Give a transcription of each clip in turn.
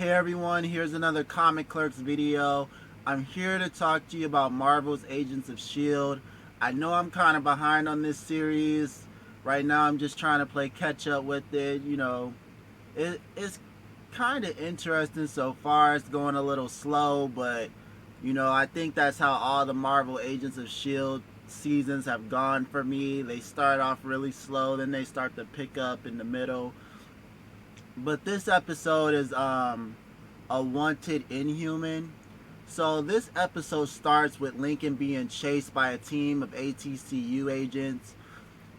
Hey everyone, here's another Comic Clerks video. I'm here to talk to you about Marvel's Agents of S.H.I.E.L.D. I know I'm kind of behind on this series. Right now I'm just trying to play catch up with it. It's kind of interesting so far. It's going a little slow, but I think that's how all the Marvel Agents of S.H.I.E.L.D. seasons have gone for me. They start off really slow, then they start to pick up in the middle. But this episode is a wanted Inhuman. So this episode starts with Lincoln being chased by a team of ATCU agents.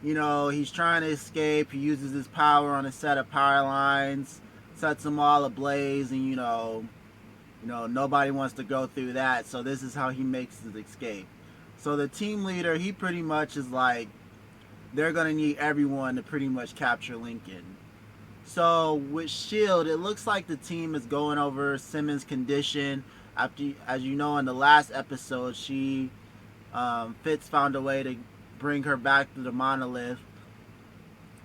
He's trying to escape. He uses his power on a set of power lines, sets them all ablaze, and nobody wants to go through that. So this is how he makes his escape. So the team leader, he pretty much is like, they're gonna need everyone to pretty much capture Lincoln. So with S.H.I.E.L.D., it looks like the team is going over Simmons' condition. After, as you know, in the last episode, Fitz found a way to bring her back to the monolith,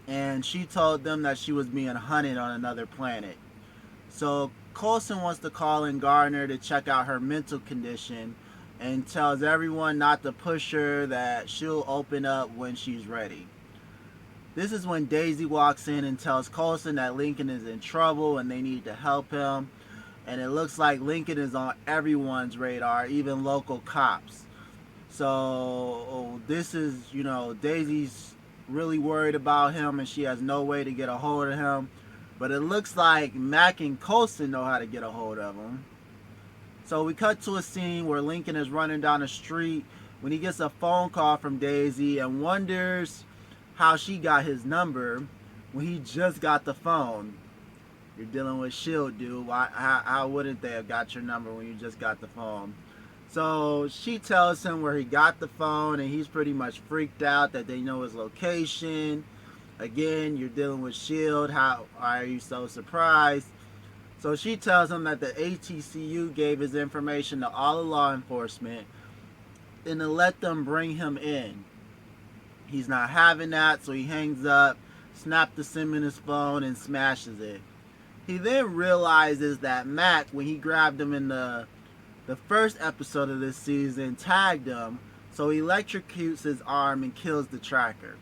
and she told them that she was being hunted on another planet. So Coulson wants to call in Gardner to check out her mental condition, and tells everyone not to push her, that she'll open up when she's ready. This is when Daisy walks in and tells Coulson that Lincoln is in trouble and they need to help him. And it looks like Lincoln is on everyone's radar, even local cops. So this is, Daisy's really worried about him and she has no way to get a hold of him. But it looks like Mack and Coulson know how to get a hold of him. So we cut to a scene where Lincoln is running down the street when he gets a phone call from Daisy and wonders how she got his number when he just got the phone. You're dealing with S.H.I.E.L.D., dude. How wouldn't they have got your number when you just got the phone? So she tells him where he got the phone, and he's pretty much freaked out that they know his location. Again, you're dealing with S.H.I.E.L.D. How are you so surprised? So she tells him that the ATCU gave his information to all the law enforcement and to let them bring him in. He's not having that, so he hangs up, snaps the SIM in his phone, and smashes it. He then realizes that Mack, when he grabbed him in the first episode of this season, tagged him, so he electrocutes his arm and kills the tracker.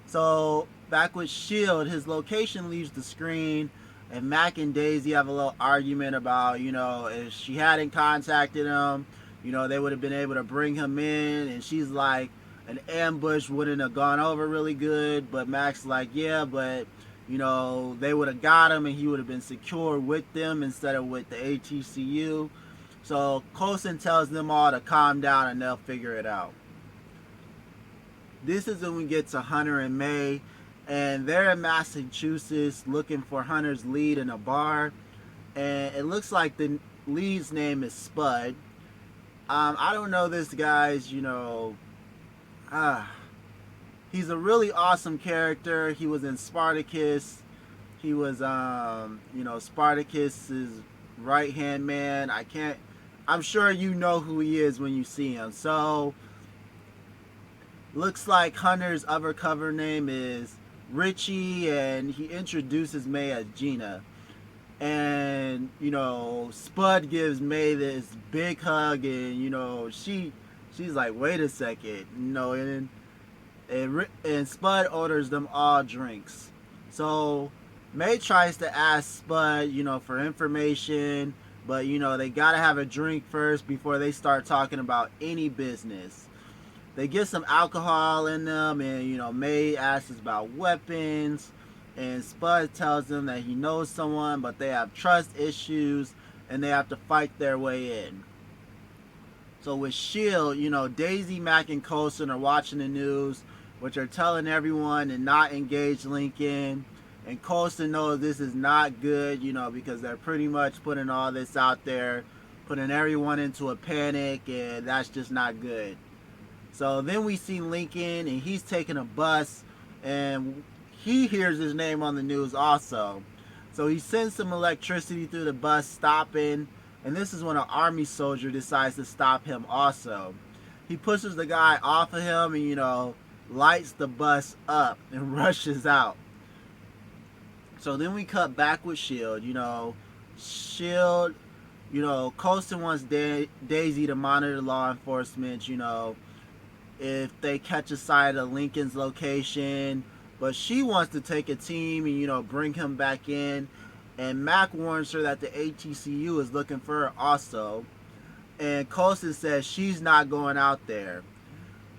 So back with S.H.I.E.L.D., his location leaves the screen, and Mack and Daisy have a little argument about, if she hadn't contacted him, they would have been able to bring him in, and she's like, an ambush wouldn't have gone over really good, but Mack's like, yeah, but they would have got him and he would have been secure with them instead of with the ATCU. So Coulson tells them all to calm down and they'll figure it out. This is when we get to Hunter and May, and they're in Massachusetts looking for Hunter's lead in a bar, and it looks like the lead's name is Spud. I don't know this guy's, he's a really awesome character. He was in Spartacus. He was, Spartacus's right-hand man. I'm sure you know who he is when you see him. So, looks like Hunter's other cover name is Richie, and he introduces May as Gina. And, Spud gives May this big hug, and, she's like, wait a second, and Spud orders them all drinks. So May tries to ask Spud, for information, but they gotta have a drink first before they start talking about any business. They get some alcohol in them, and May asks about weapons, and Spud tells them that he knows someone, but they have trust issues and they have to fight their way in. So with S.H.I.E.L.D., Daisy, Mack, and Coulson are watching the news, which are telling everyone to not engage Lincoln. And Coulson knows this is not good, because they're pretty much putting all this out there, putting everyone into a panic, and that's just not good. So then we see Lincoln, and he's taking a bus, and he hears his name on the news also. So he sends some electricity through the bus, stopping, and this is when an army soldier decides to stop him also. He pushes the guy off of him and, lights the bus up and rushes out. So then we cut back with S.H.I.E.L.D. S.H.I.E.L.D., Coulson wants Daisy to monitor law enforcement, if they catch a sight of Lincoln's location. But she wants to take a team and, bring him back in. And Mack warns her that the ATCU is looking for her also. And Coulson says she's not going out there.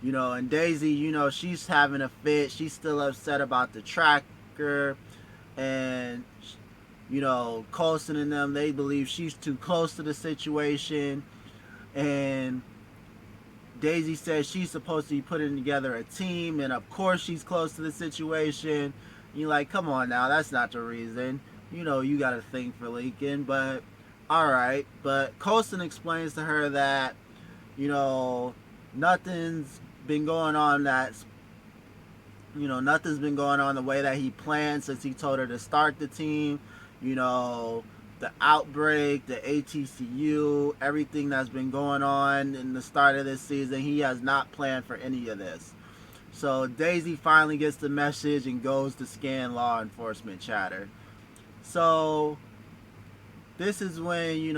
And Daisy, she's having a fit. She's still upset about the tracker. And, Coulson and them, they believe she's too close to the situation. And Daisy says she's supposed to be putting together a team. And, of course, she's close to the situation. You're like, come on now, that's not the reason. You got to think for Lincoln. But, all right. But Coulson explains to her that, nothing's been going on nothing's been going on the way that he planned since he told her to start the team. The outbreak, the ATCU, everything that's been going on in the start of this season, he has not planned for any of this. So Daisy finally gets the message and goes to scan law enforcement chatter. So this is when,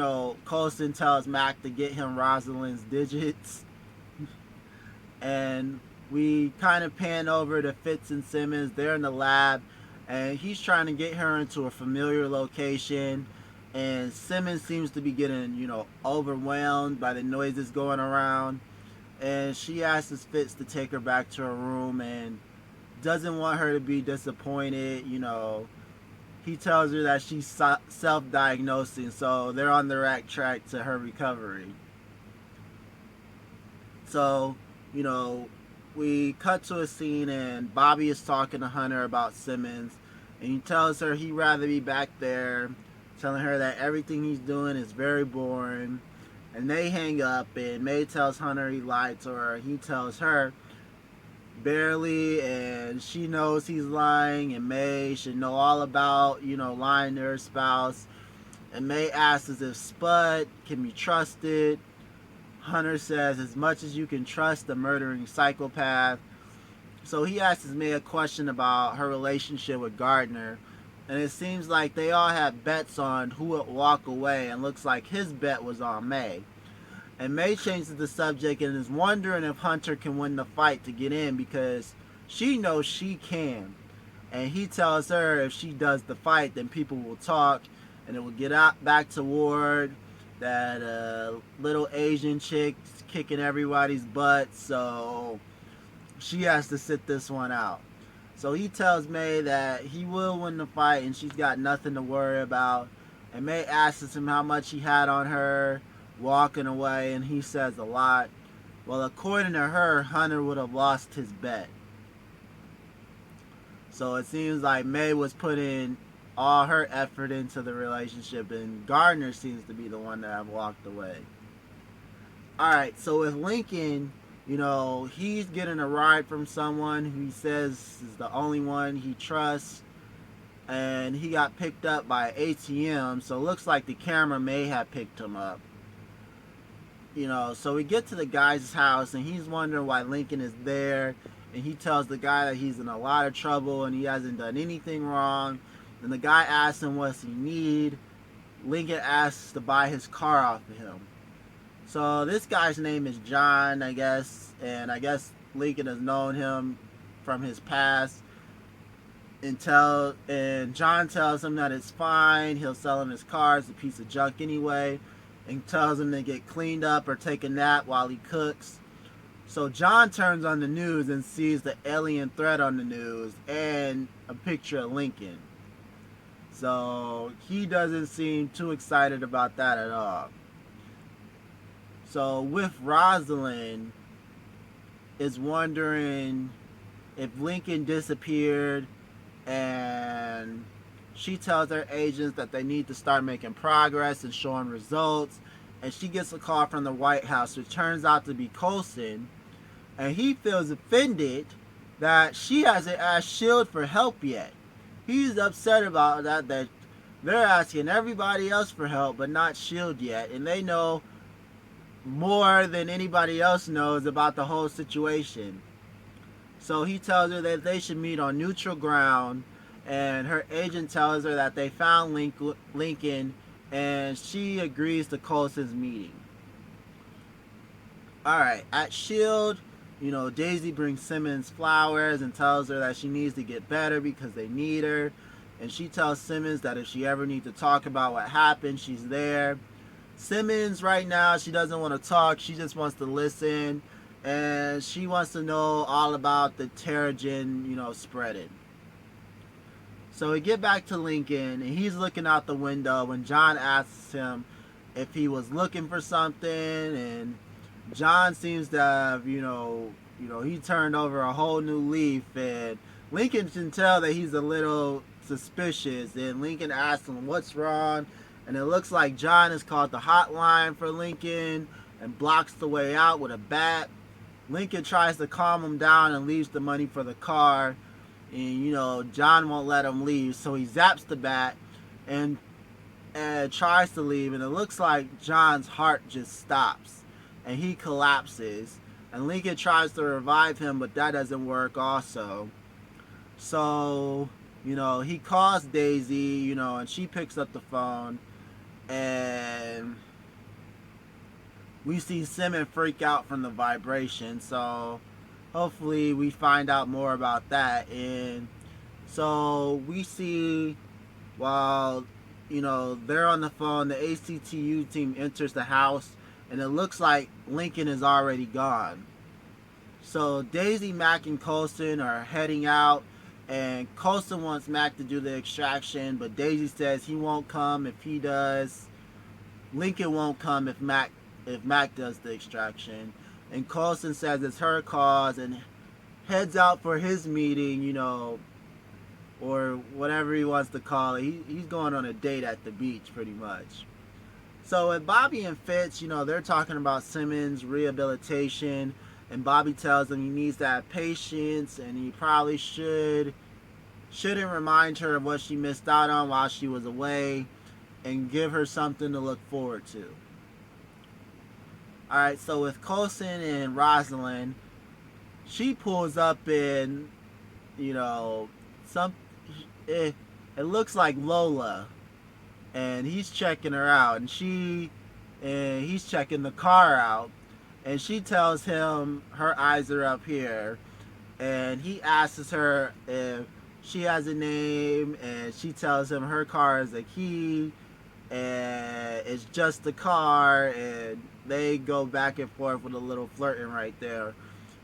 Coulson tells Mack to get him Rosalind's digits. And we kind of pan over to Fitz and Simmons. They're in the lab, and he's trying to get her into a familiar location. And Simmons seems to be getting, overwhelmed by the noises going around. And she asks Fitz to take her back to her room and doesn't want her to be disappointed. He tells her that she's self-diagnosing, so they're on the right track to her recovery. So, we cut to a scene and Bobby is talking to Hunter about Simmons, and he tells her he'd rather be back there, telling her that everything he's doing is very boring. And they hang up, and May tells Hunter he lied to her. He tells her barely, and she knows he's lying, and May should know all about, lying to her spouse. And May asks if Spud can be trusted. Hunter says, as much as you can trust a murdering psychopath. So he asks May a question about her relationship with Gardner. And it seems like they all have bets on who would walk away. And looks like his bet was on May. And May changes the subject and is wondering if Hunter can win the fight to get in, because she knows she can. And he tells her if she does the fight, then people will talk. And it will get out back to Ward. That little Asian chick kicking everybody's butt, so she has to sit this one out. So he tells May that he will win the fight and she's got nothing to worry about. And May asks him how much he had on her walking away, and he says a lot. Well, according to her, Hunter would have lost his bet. So it seems like May was putting all her effort into the relationship, and Gardner seems to be the one that have walked away. Alright, so with Lincoln, he's getting a ride from someone who he says is the only one he trusts, and he got picked up by ATM, so it looks like the camera may have picked him up. So we get to the guy's house, and he's wondering why Lincoln is there, and he tells the guy that he's in a lot of trouble and he hasn't done anything wrong. And the guy asks him what's he need. Lincoln asks to buy his car off of him. So this guy's name is John, I guess. And I guess Lincoln has known him from his past. And John tells him that it's fine. He'll sell him his car. It's a piece of junk anyway. And tells him to get cleaned up or take a nap while he cooks. So John turns on the news and sees the alien threat on the news and a picture of Lincoln. So he doesn't seem too excited about that at all. So with Rosalind is wondering if Lincoln disappeared, and she tells her agents that they need to start making progress and showing results. And she gets a call from the White House, which turns out to be Coulson. And he feels offended that she hasn't asked S.H.I.E.L.D. for help yet. He's upset about that they're asking everybody else for help, but not S.H.I.E.L.D. yet. And they know more than anybody else knows about the whole situation. So he tells her that they should meet on neutral ground. And her agent tells her that they found Lincoln and she agrees to Coulson's meeting. Alright, at S.H.I.E.L.D., Daisy brings Simmons flowers and tells her that she needs to get better because they need her. And she tells Simmons that if she ever needs to talk about what happened, she's there. Simmons, right now, she doesn't want to talk. She just wants to listen. And she wants to know all about the Terrigen, spreading. So we get back to Lincoln, and he's looking out the window when John asks him if he was looking for something, and John seems to have, he turned over a whole new leaf, and Lincoln can tell that he's a little suspicious, and Lincoln asks him what's wrong, and it looks like John has called the hotline for Lincoln and blocks the way out with a bat. Lincoln tries to calm him down and leaves the money for the car, and John won't let him leave, so he zaps the bat and tries to leave, and it looks like John's heart just stops and he collapses, and Lincoln tries to revive him, but that doesn't work also. So he calls Daisy, and she picks up the phone, and we see Simmons freak out from the vibration. So hopefully we find out more about that. And so we see, while they're on the phone, the ACTU team enters the house, and it looks like Lincoln is already gone. So Daisy, Mack, and Coulson are heading out, and Coulson wants Mack to do the extraction, but Daisy says he won't come if he does. Lincoln won't come if Mack does the extraction. And Coulson says it's her cause and heads out for his meeting, or whatever he wants to call it. He's going on a date at the beach, pretty much. So with Bobby and Fitz, they're talking about Simmons' rehabilitation, and Bobby tells him he needs to have patience, and he probably shouldn't remind her of what she missed out on while she was away, and give her something to look forward to. Alright, so with Coulson and Rosalind, she pulls up in, it looks like Lola, and he's checking her out, and he's checking the car out, and she tells him her eyes are up here, and he asks her if she has a name, and she tells him her car is a key, and it's just a car, and they go back and forth with a little flirting right there.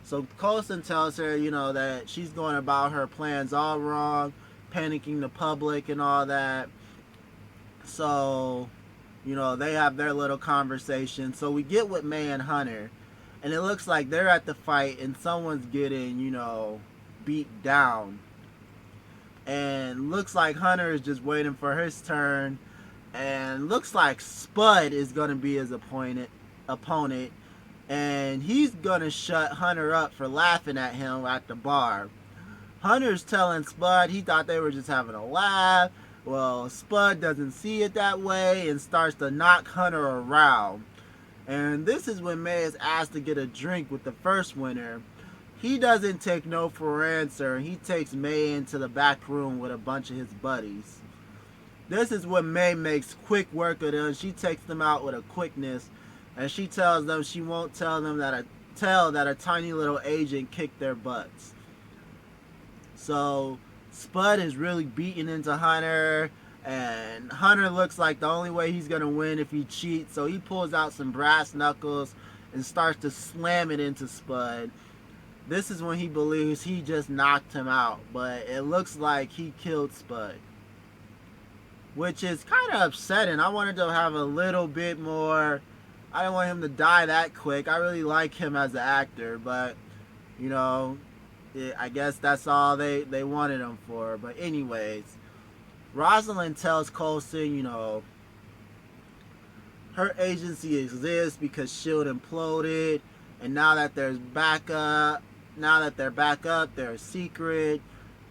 So Coulson tells her, that she's going about her plans all wrong, panicking the public and all that. So, they have their little conversation. So we get with May and Hunter, and it looks like they're at the fight, and someone's getting, beat down. And looks like Hunter is just waiting for his turn, and looks like Spud is going to be his opponent, and he's going to shut Hunter up for laughing at him at the bar. Hunter's telling Spud he thought they were just having a laugh. Well, Spud doesn't see it that way and starts to knock Hunter around. And this is when May is asked to get a drink with the first winner. He doesn't take no for an answer, and he takes May into the back room with a bunch of his buddies. This is when May makes quick work of them. She takes them out with a quickness, and she tells them she won't tell that a tiny little agent kicked their butts. So Spud is really beating into Hunter, and Hunter looks like the only way he's going to win if he cheats, so he pulls out some brass knuckles and starts to slam it into Spud. This is when he believes he just knocked him out, but it looks like he killed Spud, which is kind of upsetting. I wanted to have a little bit more. I didn't want him to die that quick. I really like him as an actor, but I guess that's all they wanted him for. But anyways, Rosalind tells Coulson, her agency exists because S.H.I.E.L.D. imploded, and now that they're back up, they're a secret,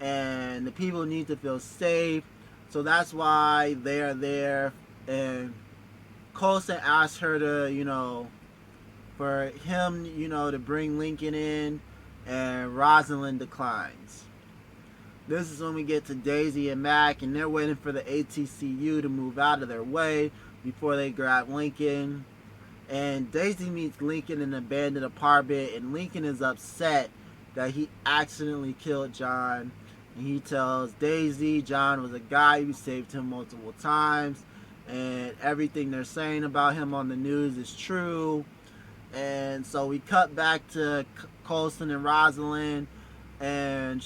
and the people need to feel safe. So that's why they're there. And Coulson asks her to, for him, to bring Lincoln in, and Rosalind declines. This is when we get to Daisy and Mack, and they're waiting for the ATCU to move out of their way before they grab Lincoln. And Daisy meets Lincoln in an abandoned apartment, and Lincoln is upset that he accidentally killed John. And he tells Daisy John was a guy who saved him multiple times, and everything they're saying about him on the news is true. And so we cut back to Coulson and Rosalind, and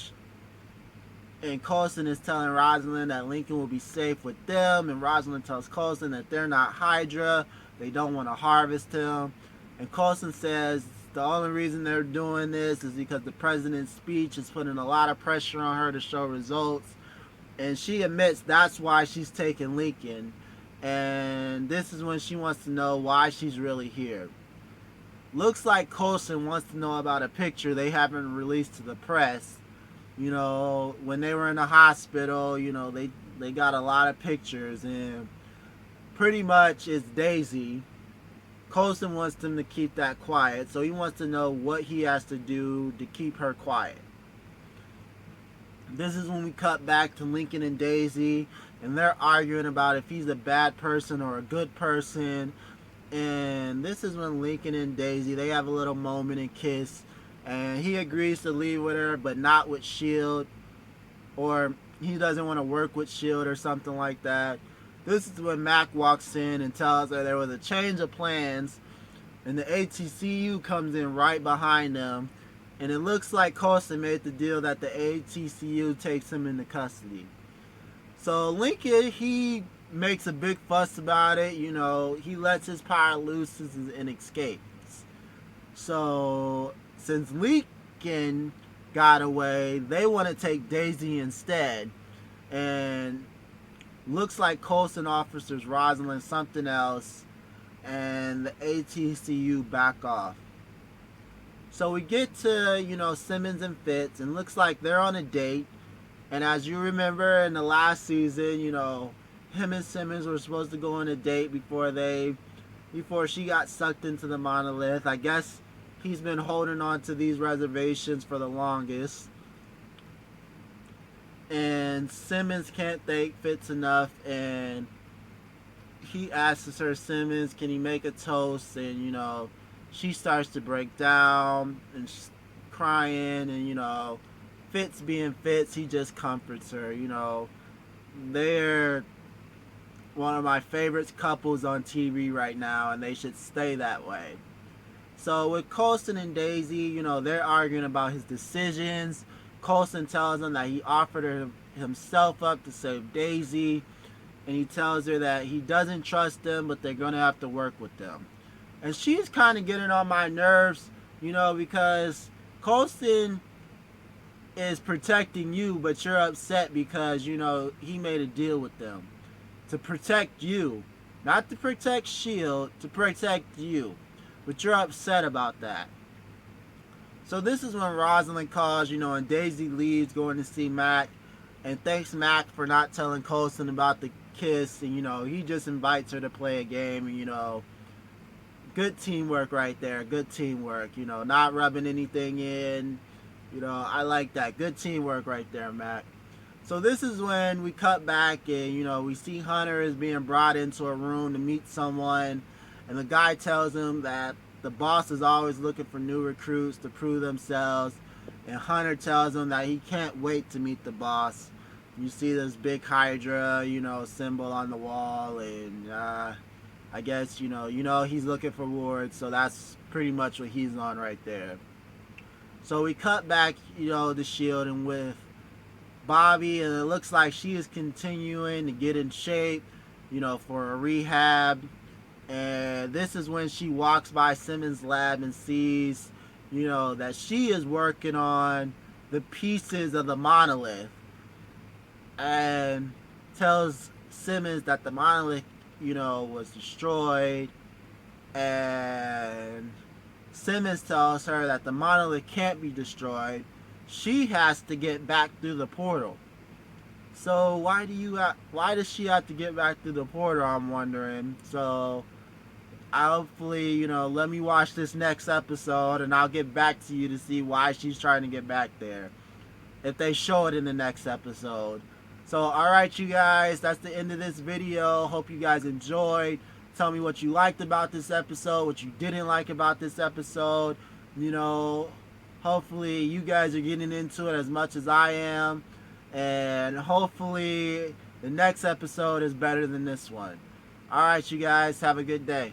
Coulson is telling Rosalind that Lincoln will be safe with them, and Rosalind tells Coulson that they're not Hydra, they don't want to harvest him. And Coulson says the only reason they're doing this is because the president's speech is putting a lot of pressure on her to show results, and she admits that's why she's taking Lincoln. And this is when she wants to know why she's really here. Looks like Coulson wants to know about a picture they haven't released to the press. You know, when they were in the hospital, you know, they got a lot of pictures, and pretty much it's Daisy. Coulson wants them to keep that quiet, so he wants to know what he has to do to keep her quiet. This is when we cut back to Lincoln and Daisy, and they're arguing about if he's a bad person or a good person. And this is when Lincoln and Daisy, they have a little moment and kiss, and he agrees to leave with her, but not with S.H.I.E.L.D, or he doesn't want to work with S.H.I.E.L.D or something like that. This is when Mack walks in and tells her there was a change of plans, and the ATCU comes in right behind them, and it looks like Coulson made the deal that the ATCU takes him into custody. So Lincoln, he makes a big fuss about it. You know, he lets his power loose and escapes. So since Lincoln got away, they want to take Daisy instead, and looks like Coulson offers Rosalind something else, and the ATCU back off. So we get to, you know, Simmons and Fitz, and looks like they're on a date. And as you remember in the last season, you know, him and Simmons were supposed to go on a date before she got sucked into the monolith. I guess he's been holding on to these reservations for the longest. And Simmons can't thank Fitz enough, and he asks her, Simmons, can he make a toast? And, you know, she starts to break down and she's crying, and, you know, Fitz being Fitz, he just comforts her. You know, they're one of my favorite couples on TV right now, and they should stay that way. So with Coulson and Daisy, you know, they're arguing about his decisions. Coulson tells him that he offered himself up to save Daisy, and he tells her that he doesn't trust them, but they're going to have to work with them. And she's kind of getting on my nerves, you know, because Coulson is protecting you, but you're upset because, you know, he made a deal with them to protect you, not to protect S.H.I.E.L.D, to protect you, but you're upset about that. So this is when Rosalind calls, you know, and Daisy leaves going to see Mack, and thanks Mack for not telling Coulson about the kiss, and, you know, he just invites her to play a game, and, you know, good teamwork right there, good teamwork, you know, not rubbing anything in, you know, I like that, good teamwork right there, Mack. So this is when we cut back, and, you know, we see Hunter is being brought into a room to meet someone, and the guy tells him that the boss is always looking for new recruits to prove themselves, and Hunter tells him that he can't wait to meet the boss. You see this big Hydra, you know, symbol on the wall, and I guess, you know he's looking for Ward, so that's pretty much what he's on right there. So we cut back, you know, to S.H.I.E.L.D. and with Bobby, and it looks like she is continuing to get in shape, you know, for a rehab. And this is when she walks by Simmons' lab and sees, you know, that she is working on the pieces of the monolith, and tells Simmons that the monolith, you know, was destroyed. And Simmons tells her that the monolith can't be destroyed. She has to get back through the portal. So why does she have to get back through the portal, I'm wondering. So hopefully, you know, let me watch this next episode, and I'll get back to you to see why she's trying to get back there. if they show it in the next episode. So, alright, you guys, that's the end of this video. Hope you guys enjoyed. Tell me what you liked about this episode, what you didn't like about this episode. You know, hopefully you guys are getting into it as much as I am. And hopefully the next episode is better than this one. Alright, you guys, have a good day.